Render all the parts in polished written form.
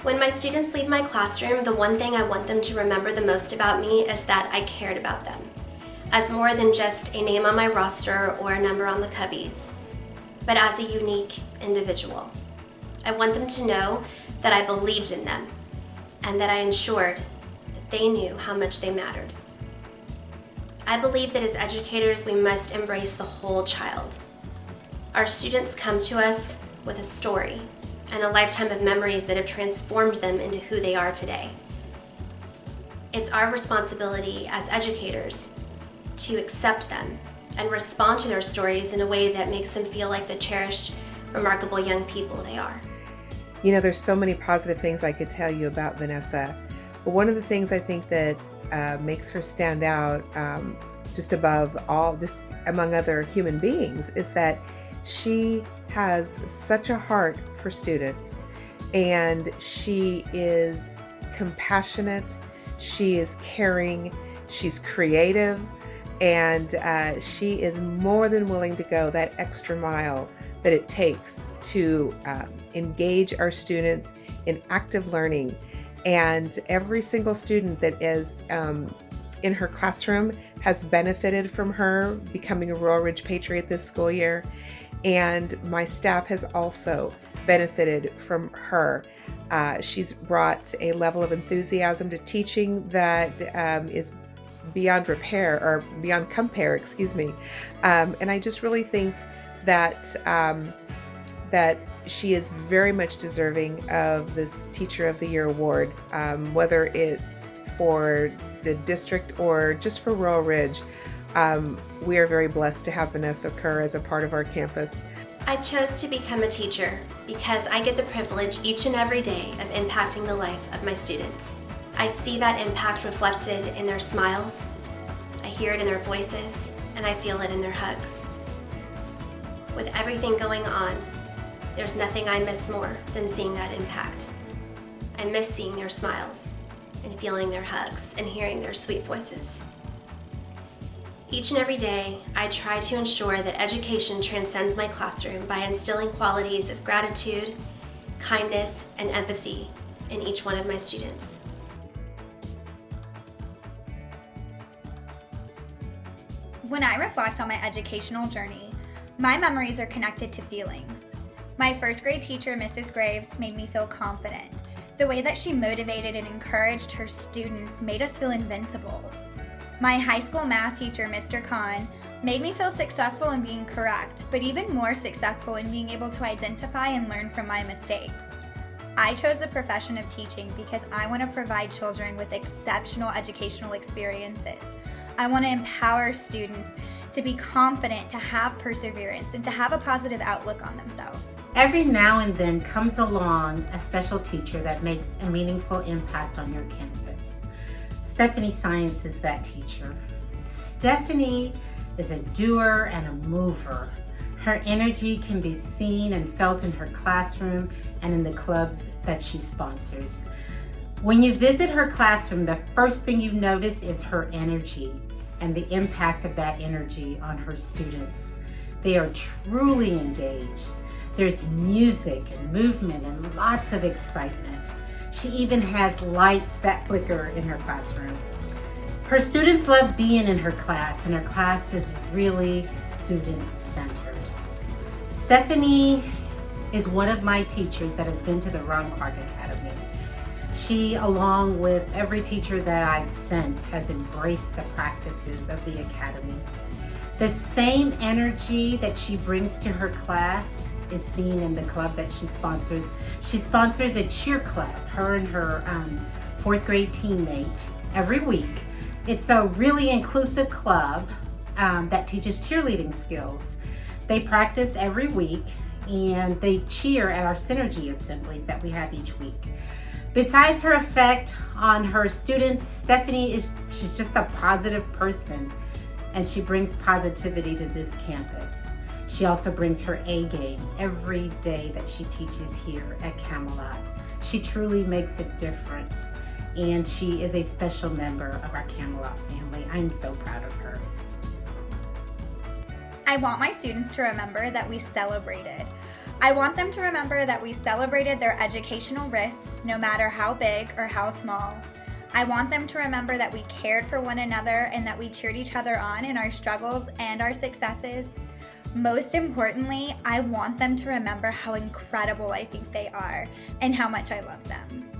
When my students leave my classroom, the one thing I want them to remember the most about me is that I cared about them, as more than just a name on my roster or a number on the cubbies, but as a unique individual. I want them to know that I believed in them and that I ensured that they knew how much they mattered. I believe that as educators, we must embrace the whole child. Our students come to us with a story and a lifetime of memories that have transformed them into who they are today. It's our responsibility as educators to accept them and respond to their stories in a way that makes them feel like the cherished, remarkable young people they are. You know, there's so many positive things I could tell you about Vanessa, but one of the things I think that makes her stand out just above all, just among other human beings, is that she has such a heart for students, and she is compassionate, she is caring, she's creative, and she is more than willing to go that extra mile that it takes to engage our students in active learning. And every single student that is in her classroom has benefited from her becoming a Royal Ridge Patriot this school year. And my staff has also benefited from her. She's brought a level of enthusiasm to teaching that is beyond repair, or beyond compare, excuse me. And I just really think that that she is very much deserving of this Teacher of the Year award, whether it's for the district or just for Royal Ridge. We are very blessed to have Vanessa occur as a part of our campus. I chose to become a teacher because I get the privilege each and every day of impacting the life of my students. I see that impact reflected in their smiles, I hear it in their voices, and I feel it in their hugs. With everything going on, there's nothing I miss more than seeing that impact. I miss seeing their smiles and feeling their hugs and hearing their sweet voices. Each and every day, I try to ensure that education transcends my classroom by instilling qualities of gratitude, kindness, and empathy in each one of my students. When I reflect on my educational journey, my memories are connected to feelings. My first grade teacher, Mrs. Graves, made me feel confident. The way that she motivated and encouraged her students made us feel invincible. My high school math teacher, Mr. Khan, made me feel successful in being correct, but even more successful in being able to identify and learn from my mistakes. I chose the profession of teaching because I want to provide children with exceptional educational experiences. I want to empower students to be confident, to have perseverance, and to have a positive outlook on themselves. Every now and then comes along a special teacher that makes a meaningful impact on your campus. Stephanie Science is that teacher. Stephanie is a doer and a mover. Her energy can be seen and felt in her classroom and in the clubs that she sponsors. When you visit her classroom, the first thing you notice is her energy and the impact of that energy on her students. They are truly engaged. There's music and movement and lots of excitement. She even has lights that flicker in her classroom. Her students love being in her class, and her class is really student-centered. Stephanie is one of my teachers that has been to the Ron Clark Academy. She, along with every teacher that I've sent, has embraced the practices of the academy. The same energy that she brings to her class is seen in the club that she sponsors. She sponsors a cheer club, her and her fourth grade teammate, every week. It's a really inclusive club that teaches cheerleading skills. They practice every week, and they cheer at our synergy assemblies that we have each week. Besides her effect on her students, she's just a positive person, and she brings positivity to this campus. She also brings her A game every day that she teaches here at Camelot. She truly makes a difference, and she is a special member of our Camelot family. I'm so proud of her. I want my students to remember that we celebrated. I want them to remember that we celebrated their educational risks, no matter how big or how small. I want them to remember that we cared for one another and that we cheered each other on in our struggles and our successes. Most importantly, I want them to remember how incredible I think they are and how much I love them.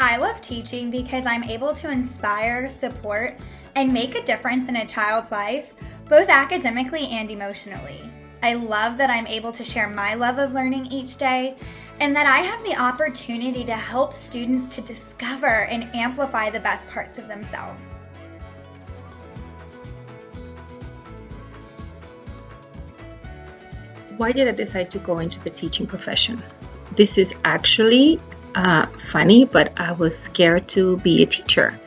I love teaching because I'm able to inspire, support, and make a difference in a child's life, both academically and emotionally. I love that I'm able to share my love of learning each day, and that I have the opportunity to help students to discover and amplify the best parts of themselves. Why did I decide to go into the teaching profession? This is actually funny, but I was scared to be a teacher.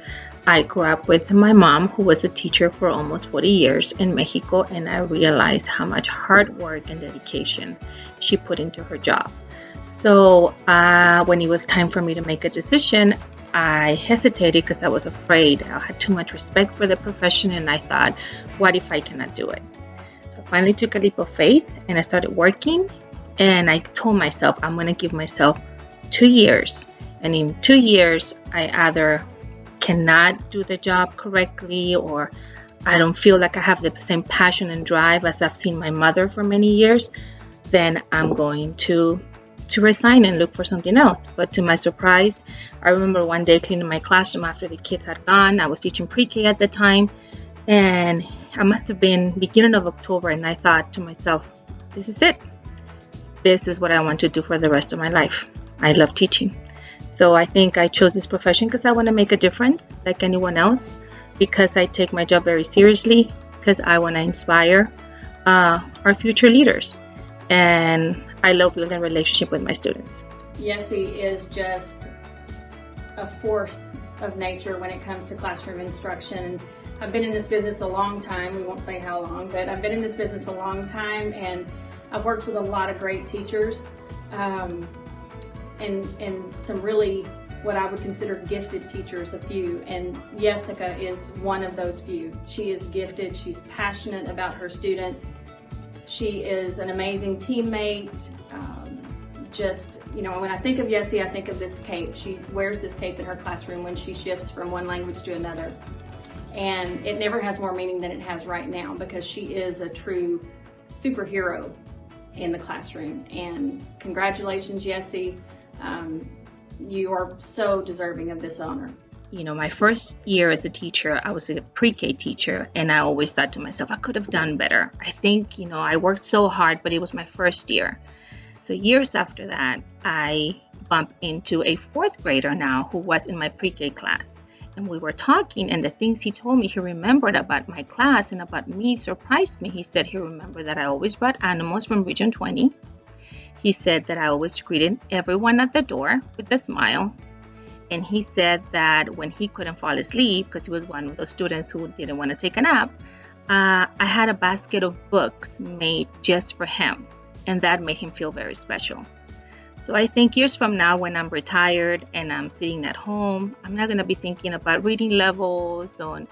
I grew up with my mom, who was a teacher for almost 40 years in Mexico, and I realized how much hard work and dedication she put into her job. So when it was time for me to make a decision, I hesitated because I was afraid. I had too much respect for the profession, and I thought, what if I cannot do it? So I finally took a leap of faith, and I started working, and I told myself, I'm going to give myself 2 years. And in 2 years, I either cannot do the job correctly, or I don't feel like I have the same passion and drive as I've seen my mother for many years, then I'm going to resign and look for something else. But to my surprise, I remember one day cleaning my classroom after the kids had gone. I was teaching pre-K at the time, and I must have been beginning of October, and I thought to myself, this is it. This is what I want to do for the rest of my life. I love teaching. So I think I chose this profession because I want to make a difference like anyone else, because I take my job very seriously, because I want to inspire our future leaders. And I love building a relationship with my students. Yessie is just a force of nature when it comes to classroom instruction. I've been in this business a long time. We won't say how long, but I've been in this business a long time, and I've worked with a lot of great teachers. And some really what I would consider gifted teachers, a few, and Jessica is one of those few. She is gifted, she's passionate about her students, she is an amazing teammate. When I think of Jessie, I think of this cape. She wears this cape in her classroom when she shifts from one language to another, and it never has more meaning than it has right now, because she is a true superhero in the classroom. And congratulations, Jessie. You are so deserving of this honor. My first year as a teacher, I was a pre-K teacher, and I always thought to myself, I could have done better. I think, I worked so hard, but it was my first year. So years after that, I bumped into a fourth grader now who was in my pre-K class. And we were talking, and the things he told me he remembered about my class and about me surprised me. He said he remembered that I always brought animals from Region 20. He said that I always greeted everyone at the door with a smile. And he said that when he couldn't fall asleep, because he was one of those students who didn't want to take a nap, I had a basket of books made just for him. And that made him feel very special. So I think years from now, when I'm retired and I'm sitting at home, I'm not going to be thinking about reading levels or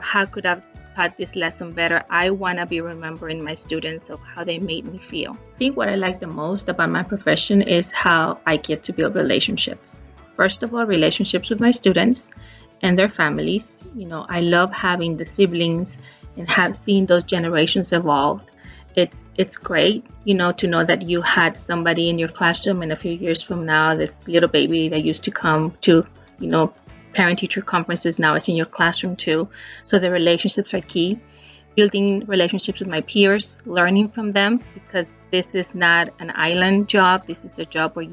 how could I have taught this lesson better. I want to be remembering my students of how they made me feel. I think what I like the most about my profession is how I get to build relationships. First of all, relationships with my students and their families. I love having the siblings and have seen those generations evolved. It's great, to know that you had somebody in your classroom, and a few years from now, this little baby that used to come to, parent-teacher conferences now is in your classroom too. So the relationships are key. Building relationships with my peers, learning from them, because this is not an island job. This is a job where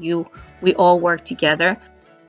we all work together.